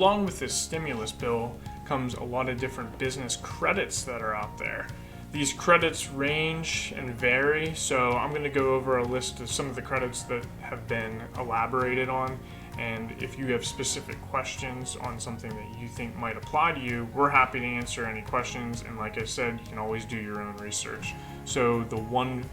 along with this stimulus bill comes a lot of different business credits that are out there. These credits range and vary, so I'm going to go over a list of some of the credits that have been elaborated on. And if you have specific questions on something that you think might apply to you, we're happy to answer any questions. And like I said, you can always do your own research. So the one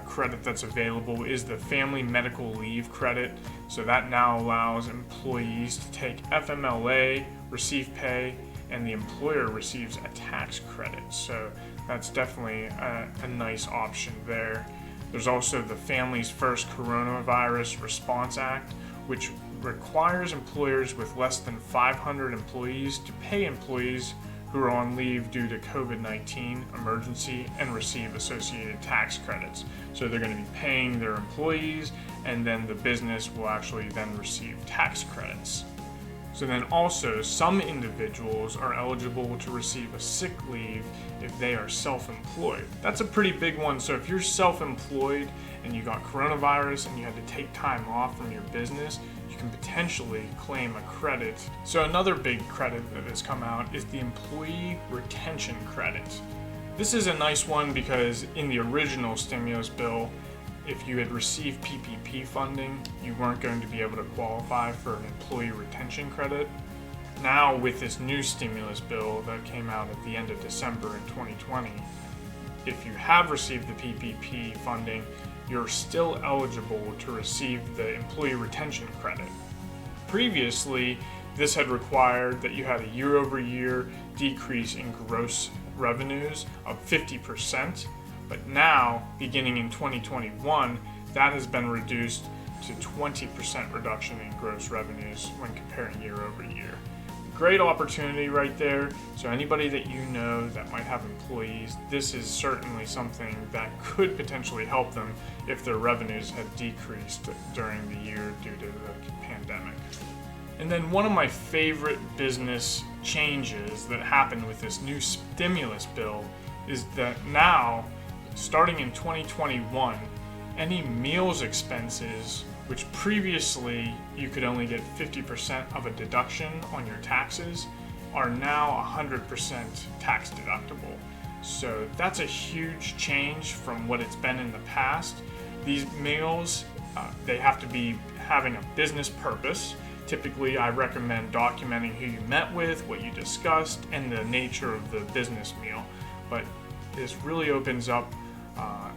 credit that's available is the Family Medical Leave Credit. So that now allows employees to take FMLA, receive pay, and the employer receives a tax credit. So that's definitely a nice option there. There's also the Families First Coronavirus Response Act, which requires employers with less than 500 employees to pay employees who are on leave due to COVID-19 emergency and receive associated tax credits. So they're going to be paying their employees, and then the business will actually then receive tax credits. So then also, some individuals are eligible to receive a sick leave if they are self-employed. That's a pretty big one. So if you're self-employed and you got coronavirus and you had to take time off from your business, you can potentially claim a credit. So another big credit that has come out is the Employee Retention Credit. This is a nice one because in the original stimulus bill, if you had received PPP funding, you weren't going to be able to qualify for an employee retention credit. Now, with this new stimulus bill that came out at the end of December in 2020, if you have received the PPP funding, you're still eligible to receive the employee retention credit. Previously, this had required that you had a year-over-year decrease in gross revenues of 50%. But now, beginning in 2021, that has been reduced to 20% reduction in gross revenues when comparing year over year. Great opportunity right there. So anybody that you know that might have employees, this is certainly something that could potentially help them if their revenues had decreased during the year due to the pandemic. And then one of my favorite business changes that happened with this new stimulus bill is that now, starting in 2021, any meals expenses, which previously you could only get 50% of a deduction on your taxes, are now 100% tax deductible. So that's a huge change from what it's been in the past. These meals, they have to be having a business purpose. Typically, I recommend documenting who you met with, what you discussed, and the nature of the business meal. But this really opens up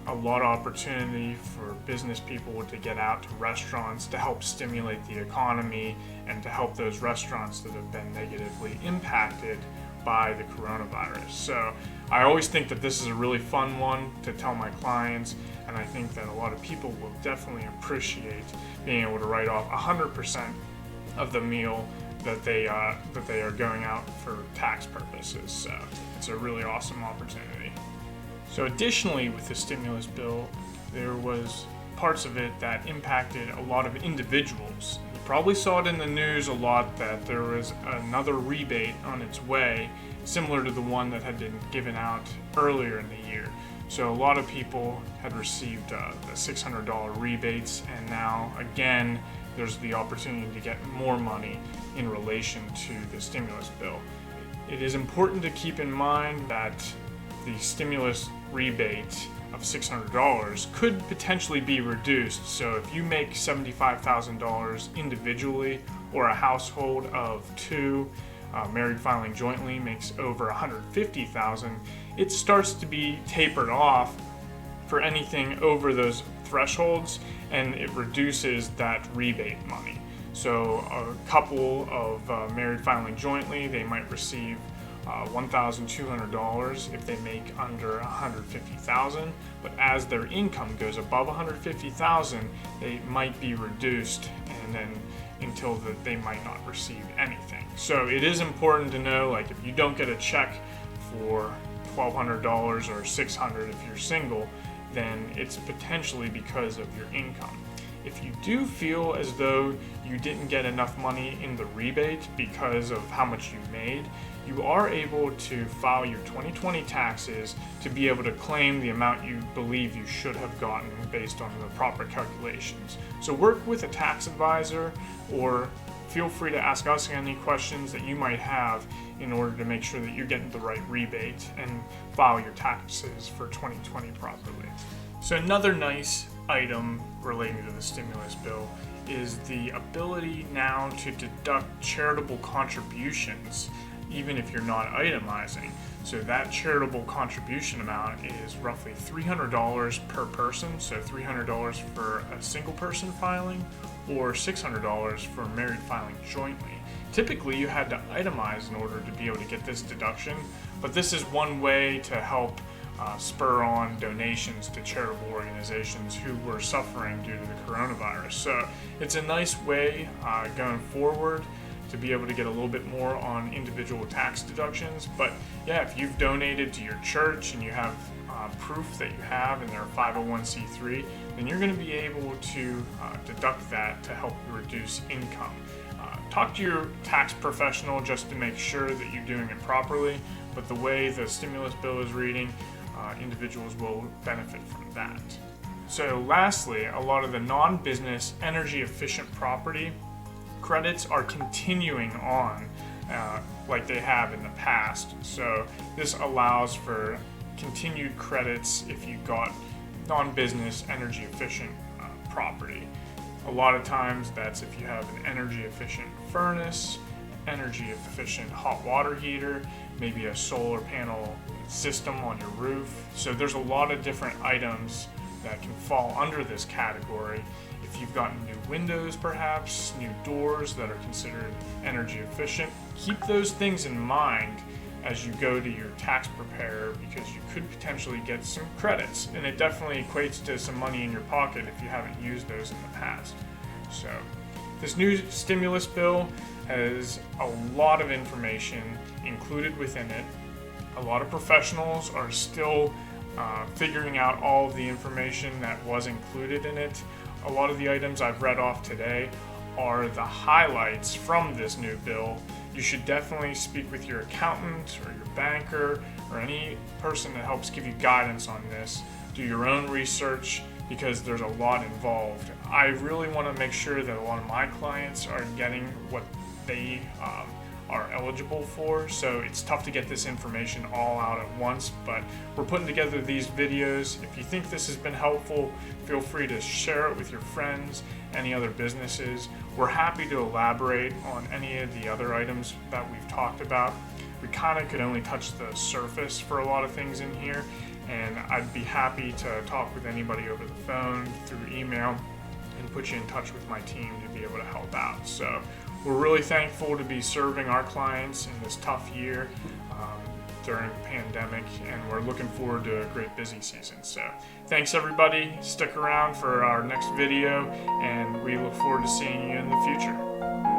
a lot of opportunity for business people to get out to restaurants to help stimulate the economy and to help those restaurants that have been negatively impacted by the coronavirus. So I always think that this is a really fun one to tell my clients, and I think that a lot of people will definitely appreciate being able to write off 100% of the meal that they are going out for tax purposes. So it's a really awesome opportunity. So additionally, with the stimulus bill, there was parts of it that impacted a lot of individuals. You probably saw it in the news a lot that there was another rebate on its way, similar to the one that had been given out earlier in the year. So a lot of people had received the $600 rebates, and now again, there's the opportunity to get more money in relation to the stimulus bill. It is important to keep in mind that the stimulus rebate of $600 could potentially be reduced. So if you make $75,000 individually, or a household of two, married filing jointly makes over $150,000, it starts to be tapered off for anything over those thresholds, and it reduces that rebate money. So a couple of married filing jointly, they might receive $1,200 if they make under $150,000, but as their income goes above $150,000, they might be reduced, and then until they might not receive anything. So it is important to know, like, if you don't get a check for $1,200 or $600 if you're single, then it's potentially because of your income. If you do feel as though you didn't get enough money in the rebate because of how much you made, you are able to file your 2020 taxes to be able to claim the amount you believe you should have gotten based on the proper calculations. So work with a tax advisor or feel free to ask us any questions that you might have in order to make sure that you're getting the right rebate and file your taxes for 2020 properly. So another nice item relating to the stimulus bill is the ability now to deduct charitable contributions even if you're not itemizing. So that charitable contribution amount is roughly $300 per person, so $300 for a single person filing or $600 for married filing jointly. Typically you had to itemize in order to be able to get this deduction, but this is one way to help spur on donations to charitable organizations who were suffering due to the coronavirus. So it's a nice way going forward to be able to get a little bit more on individual tax deductions. But yeah, if you've donated to your church and you have proof that you have and they're a 501c3, then you're going to be able to deduct that to help reduce income. Talk to your tax professional just to make sure that you're doing it properly, but the way the stimulus bill is reading, individuals will benefit from that. So lastly, a lot of the non-business energy efficient property credits are continuing on like they have in the past. So this allows for continued credits if you got non-business energy efficient property. A lot of times that's if you have an energy efficient furnace, energy efficient hot water heater, maybe a solar panel system on your roof. So there's a lot of different items that can fall under this category. If you've gotten new windows, perhaps new doors that are considered energy efficient, keep those things in mind as you go to your tax preparer, because you could potentially get some credits, and it definitely equates to some money in your pocket if you haven't used those in the past. So this new stimulus bill has a lot of information included within it. A lot of professionals are still figuring out all of the information that was included in it. A lot of the items I've read off today are the highlights from this new bill. You should definitely speak with your accountant or your banker or any person that helps give you guidance on this. Do your own research, because there's a lot involved. I really want to make sure that a lot of my clients are getting what they are eligible for, so it's tough to get this information all out at once, but we're putting together these videos. If you think this has been helpful, feel free to share it with your friends, any other businesses. We're happy to elaborate on any of the other items that we've talked about. We kind of could only touch the surface for a lot of things in here, and I'd be happy to talk with anybody over the phone, through email, and put you in touch with my team to be able to help out. So we're really thankful to be serving our clients in this tough year during the pandemic, and we're looking forward to a great busy season. So thanks everybody, stick around for our next video, and we look forward to seeing you in the future.